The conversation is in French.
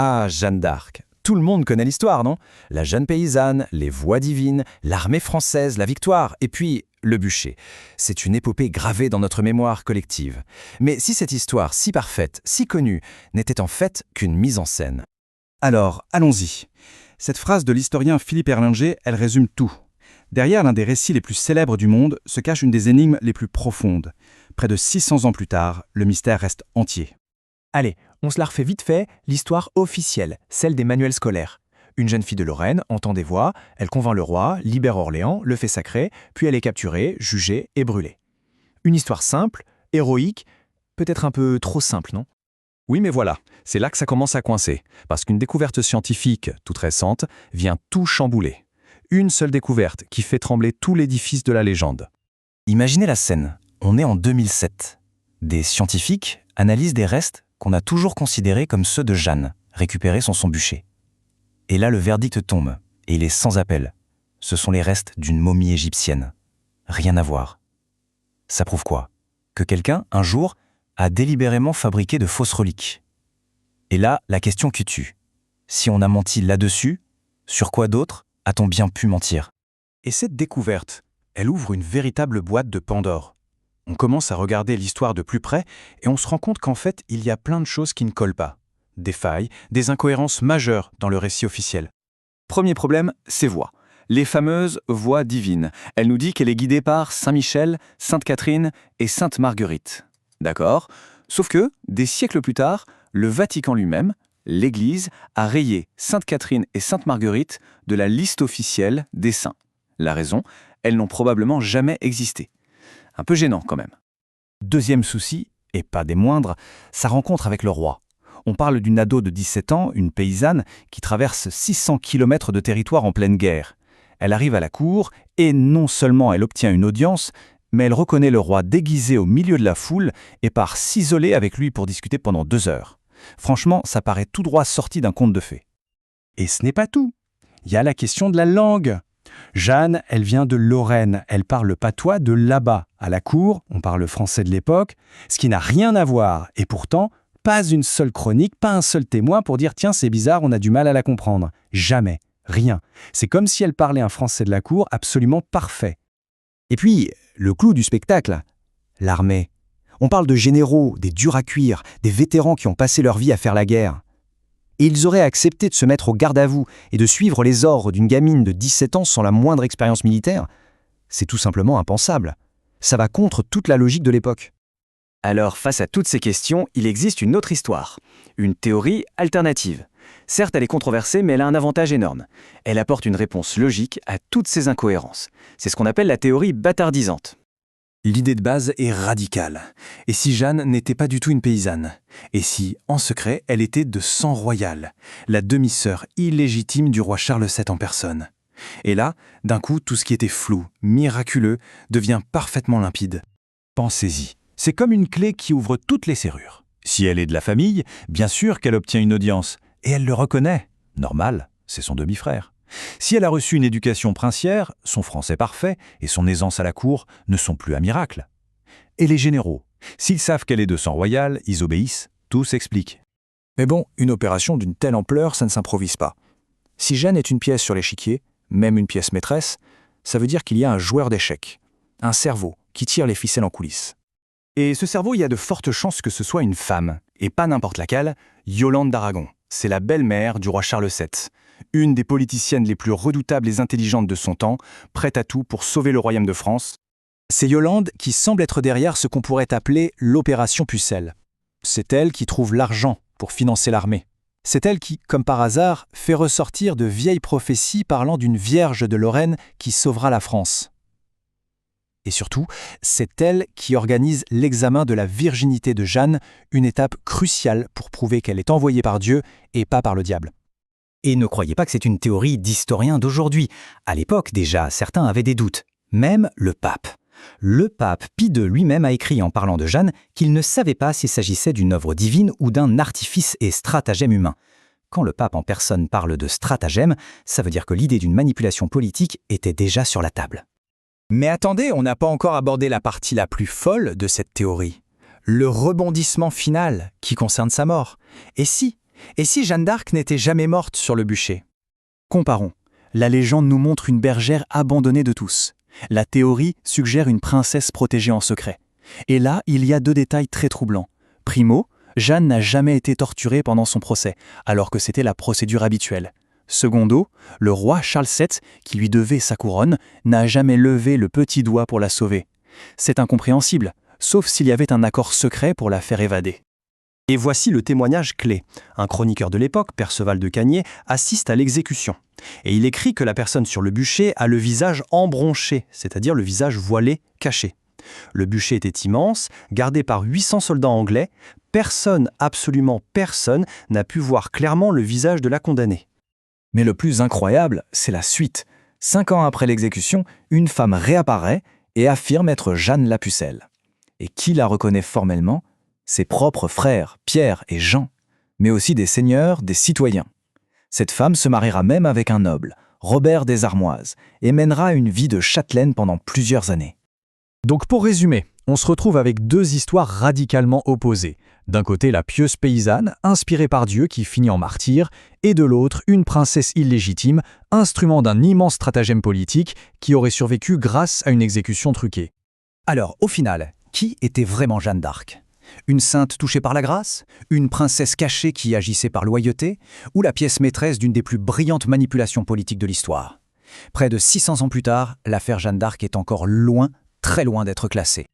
Ah, Jeanne d'Arc. Tout le monde connaît l'histoire, non? La jeune paysanne, les voix divines, l'armée française, la victoire, et puis le bûcher. C'est une épopée gravée dans notre mémoire collective. Mais si cette histoire si parfaite, si connue, n'était en fait qu'une mise en scène? Alors, allons-y. Cette phrase de l'historien Philippe Erlinger, elle résume tout. Derrière l'un des récits les plus célèbres du monde se cache une des énigmes les plus profondes. Près de 600 ans plus tard, le mystère reste entier. Allez, on se la refait vite fait, l'histoire officielle, celle des manuels scolaires. Une jeune fille de Lorraine entend des voix, elle convainc le roi, libère Orléans, le fait sacré, puis elle est capturée, jugée et brûlée. Une histoire simple, héroïque, peut-être un peu trop simple, non? Oui, mais voilà, c'est là que ça commence à coincer, parce qu'une découverte scientifique, toute récente, vient tout chambouler. Une seule découverte qui fait trembler tout l'édifice de la légende. Imaginez la scène, on est en 2007. Des scientifiques analysent des restes qu'on a toujours considérés comme ceux de Jeanne, récupérés sur son bûcher. Et là, le verdict tombe, et il est sans appel. Ce sont les restes d'une momie égyptienne. Rien à voir. Ça prouve quoi? Que quelqu'un, un jour, a délibérément fabriqué de fausses reliques. Et là, la question qui tue. Si on a menti là-dessus, sur quoi d'autre a-t-on bien pu mentir? Et cette découverte, elle ouvre une véritable boîte de Pandore. On commence à regarder l'histoire de plus près et on se rend compte qu'en fait, il y a plein de choses qui ne collent pas. Des failles, des incohérences majeures dans le récit officiel. Premier problème, ces voix. Les fameuses voix divines. Elle nous dit qu'elle est guidée par Saint Michel, Sainte Catherine et Sainte Marguerite. D'accord. Sauf que, des siècles plus tard, le Vatican lui-même, l'Église, a rayé Sainte Catherine et Sainte Marguerite de la liste officielle des saints. La raison, elles n'ont probablement jamais existé. Un peu gênant quand même. Deuxième souci, et pas des moindres, sa rencontre avec le roi. On parle d'une ado de 17 ans, une paysanne, qui traverse 600 km de territoire en pleine guerre. Elle arrive à la cour et non seulement elle obtient une audience, mais elle reconnaît le roi déguisé au milieu de la foule et part s'isoler avec lui pour discuter pendant 2 heures. Franchement, ça paraît tout droit sorti d'un conte de fées. Et ce n'est pas tout. Il y a la question de la langue. Jeanne, elle vient de Lorraine, elle parle le patois de là-bas. À la cour, on parle français de l'époque, ce qui n'a rien à voir. Et pourtant, pas une seule chronique, pas un seul témoin pour dire « Tiens, c'est bizarre, on a du mal à la comprendre ». Jamais, rien. C'est comme si elle parlait un français de la cour absolument parfait. Et puis, le clou du spectacle, l'armée. On parle de généraux, des durs à cuire, des vétérans qui ont passé leur vie à faire la guerre. Et ils auraient accepté de se mettre au garde à vous et de suivre les ordres d'une gamine de 17 ans sans la moindre expérience militaire? C'est tout simplement impensable. Ça va contre toute la logique de l'époque. Alors, face à toutes ces questions, il existe une autre histoire, une théorie alternative. Certes, elle est controversée, mais elle a un avantage énorme. Elle apporte une réponse logique à toutes ces incohérences. C'est ce qu'on appelle la théorie bâtardisante. L'idée de base est radicale. Et si Jeanne n'était pas du tout une paysanne? Et si, en secret, elle était de sang royal, la demi-sœur illégitime du roi Charles VII en personne? Et là, d'un coup, tout ce qui était flou, miraculeux, devient parfaitement limpide. Pensez-y. C'est comme une clé qui ouvre toutes les serrures. Si elle est de la famille, bien sûr qu'elle obtient une audience. Et elle le reconnaît. Normal, c'est son demi-frère. Si elle a reçu une éducation princière, son français parfait et son aisance à la cour ne sont plus un miracle. Et les généraux, s'ils savent qu'elle est de sang royal, ils obéissent, tout s'explique. Mais bon, une opération d'une telle ampleur, ça ne s'improvise pas. Si Jeanne est une pièce sur l'échiquier, même une pièce maîtresse, ça veut dire qu'il y a un joueur d'échecs, un cerveau qui tire les ficelles en coulisses. Et ce cerveau, il y a de fortes chances que ce soit une femme, et pas n'importe laquelle, Yolande d'Aragon. C'est la belle-mère du roi Charles VII, une des politiciennes les plus redoutables et intelligentes de son temps, prête à tout pour sauver le royaume de France. C'est Yolande qui semble être derrière ce qu'on pourrait appeler l'opération Pucelle. C'est elle qui trouve l'argent pour financer l'armée. C'est elle qui, comme par hasard, fait ressortir de vieilles prophéties parlant d'une vierge de Lorraine qui sauvera la France. Et surtout, c'est elle qui organise l'examen de la virginité de Jeanne, une étape cruciale pour prouver qu'elle est envoyée par Dieu et pas par le diable. Et ne croyez pas que c'est une théorie d'historien d'aujourd'hui. À l'époque, déjà, certains avaient des doutes. Même le pape. Le pape Pie II lui-même a écrit en parlant de Jeanne qu'il ne savait pas s'il s'agissait d'une œuvre divine ou d'un artifice et stratagème humain. Quand le pape en personne parle de stratagème, ça veut dire que l'idée d'une manipulation politique était déjà sur la table. Mais attendez, on n'a pas encore abordé la partie la plus folle de cette théorie. Le rebondissement final qui concerne sa mort. Et si Et si Jeanne d'Arc n'était jamais morte sur le bûcher? Comparons. La légende nous montre une bergère abandonnée de tous. La théorie suggère une princesse protégée en secret. Et là, il y a 2 détails très troublants. Primo, Jeanne n'a jamais été torturée pendant son procès, alors que c'était la procédure habituelle. Secondo, le roi Charles VII, qui lui devait sa couronne, n'a jamais levé le petit doigt pour la sauver. C'est incompréhensible, sauf s'il y avait un accord secret pour la faire évader. Et voici le témoignage clé. Un chroniqueur de l'époque, Perceval de Cagné, assiste à l'exécution. Et il écrit que la personne sur le bûcher a le visage embronché, c'est-à-dire le visage voilé, caché. Le bûcher était immense, gardé par 800 soldats anglais. Personne, absolument personne, n'a pu voir clairement le visage de la condamnée. Mais le plus incroyable, c'est la suite. 5 ans après l'exécution, une femme réapparaît et affirme être Jeanne la Pucelle. Et qui la reconnaît formellement? Ses propres frères, Pierre et Jean, mais aussi des seigneurs, des citoyens. Cette femme se mariera même avec un noble, Robert des Armoises, et mènera une vie de châtelaine pendant plusieurs années. Donc pour résumer, on se retrouve avec 2 histoires radicalement opposées. D'un côté, la pieuse paysanne, inspirée par Dieu qui finit en martyr, et de l'autre, une princesse illégitime, instrument d'un immense stratagème politique qui aurait survécu grâce à une exécution truquée. Alors, au final, qui était vraiment Jeanne d'Arc? Une sainte touchée par la grâce? Une princesse cachée qui agissait par loyauté? Ou la pièce maîtresse d'une des plus brillantes manipulations politiques de l'histoire? Près de 600 ans plus tard, l'affaire Jeanne d'Arc est encore loin, très loin d'être classée.